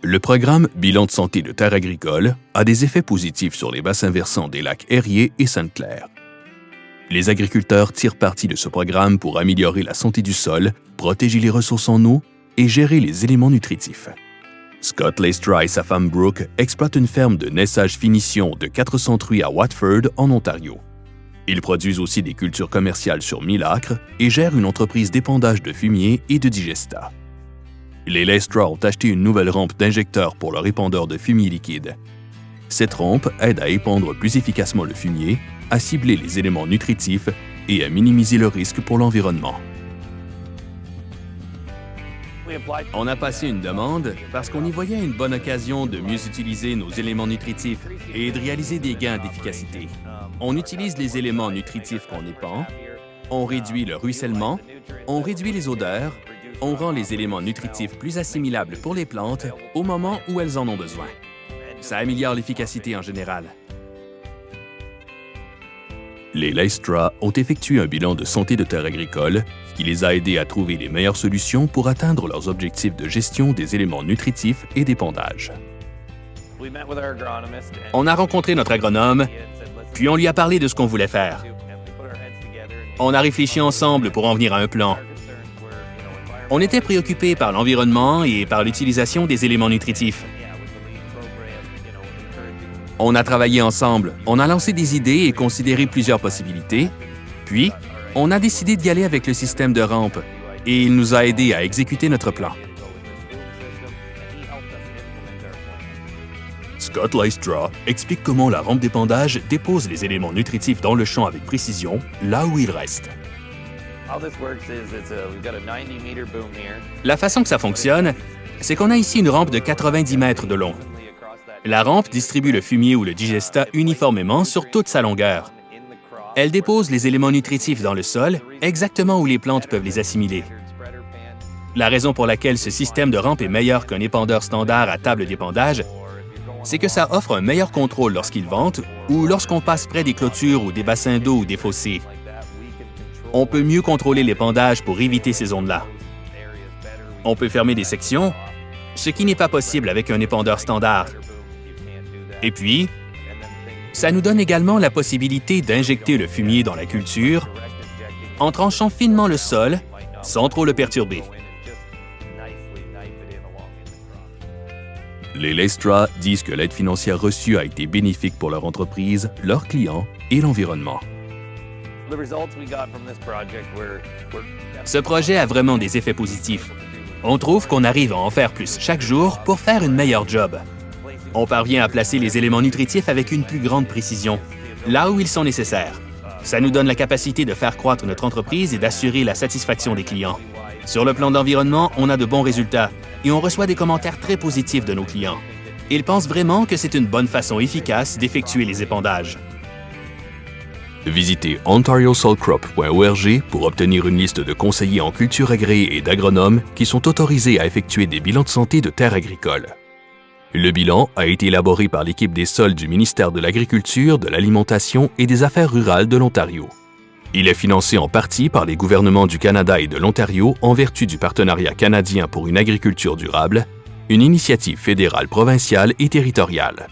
Le programme Bilan de santé de terres agricoles a des effets positifs sur les bassins versants des lacs Erie et Sainte-Claire. Les agriculteurs tirent parti de ce programme pour améliorer la santé du sol, protéger les ressources en eau et gérer les éléments nutritifs. Scott Laistra et sa femme Brooke exploitent une ferme de naissage-finition de 400 truies à Watford, en Ontario. Ils produisent aussi des cultures commerciales sur 1000 acres et gèrent une entreprise d'épandage de fumier et de digestat. Les Laistra ont acheté une nouvelle rampe d'injecteur pour leur épandeur de fumier liquide. Cette rampe aide à épandre plus efficacement le fumier, à cibler les éléments nutritifs et à minimiser le risque pour l'environnement. On a passé une demande parce qu'on y voyait une bonne occasion de mieux utiliser nos éléments nutritifs et de réaliser des gains d'efficacité. On utilise les éléments nutritifs qu'on épand, on réduit le ruissellement, on réduit les odeurs, on rend les éléments nutritifs plus assimilables pour les plantes au moment où elles en ont besoin. Ça améliore l'efficacité en général. Les Laistra ont effectué un bilan de santé de terres agricoles qui les a aidés à trouver les meilleures solutions pour atteindre leurs objectifs de gestion des éléments nutritifs et d'épandage. On a rencontré notre agronome, puis on lui a parlé de ce qu'on voulait faire. On a réfléchi ensemble pour en venir à un plan. On était préoccupés par l'environnement et par l'utilisation des éléments nutritifs. On a travaillé ensemble, on a lancé des idées et considéré plusieurs possibilités, puis on a décidé d'y aller avec le système de rampe et il nous a aidés à exécuter notre plan. Scott Laistra explique comment la rampe d'épandage dépose les éléments nutritifs dans le champ avec précision, là où ils restent. La façon que ça fonctionne, c'est qu'on a ici une rampe de 90 mètres de long. La rampe distribue le fumier ou le digestat uniformément sur toute sa longueur. Elle dépose les éléments nutritifs dans le sol, exactement où les plantes peuvent les assimiler. La raison pour laquelle ce système de rampe est meilleur qu'un épandeur standard à table d'épandage, c'est que ça offre un meilleur contrôle lorsqu'il vente ou lorsqu'on passe près des clôtures ou des bassins d'eau ou des fossés. On peut mieux contrôler l'épandage pour éviter ces zones-là. On peut fermer des sections, ce qui n'est pas possible avec un épandeur standard. Et puis, ça nous donne également la possibilité d'injecter le fumier dans la culture en tranchant finement le sol sans trop le perturber. Les Laistra disent que l'aide financière reçue a été bénéfique pour leur entreprise, leurs clients et l'environnement. Ce projet a vraiment des effets positifs. On trouve qu'on arrive à en faire plus chaque jour pour faire une meilleure job. On parvient à placer les éléments nutritifs avec une plus grande précision, là où ils sont nécessaires. Ça nous donne la capacité de faire croître notre entreprise et d'assurer la satisfaction des clients. Sur le plan d'environnement, on a de bons résultats et on reçoit des commentaires très positifs de nos clients. Ils pensent vraiment que c'est une bonne façon efficace d'effectuer les épandages. Visitez ontariosoilcrop.org pour obtenir une liste de conseillers en culture agréés et d'agronomes qui sont autorisés à effectuer des bilans de santé de terres agricoles. Le bilan a été élaboré par l'équipe des sols du ministère de l'Agriculture, de l'Alimentation et des Affaires rurales de l'Ontario. Il est financé en partie par les gouvernements du Canada et de l'Ontario en vertu du Partenariat canadien pour une agriculture durable, une initiative fédérale, provinciale et territoriale.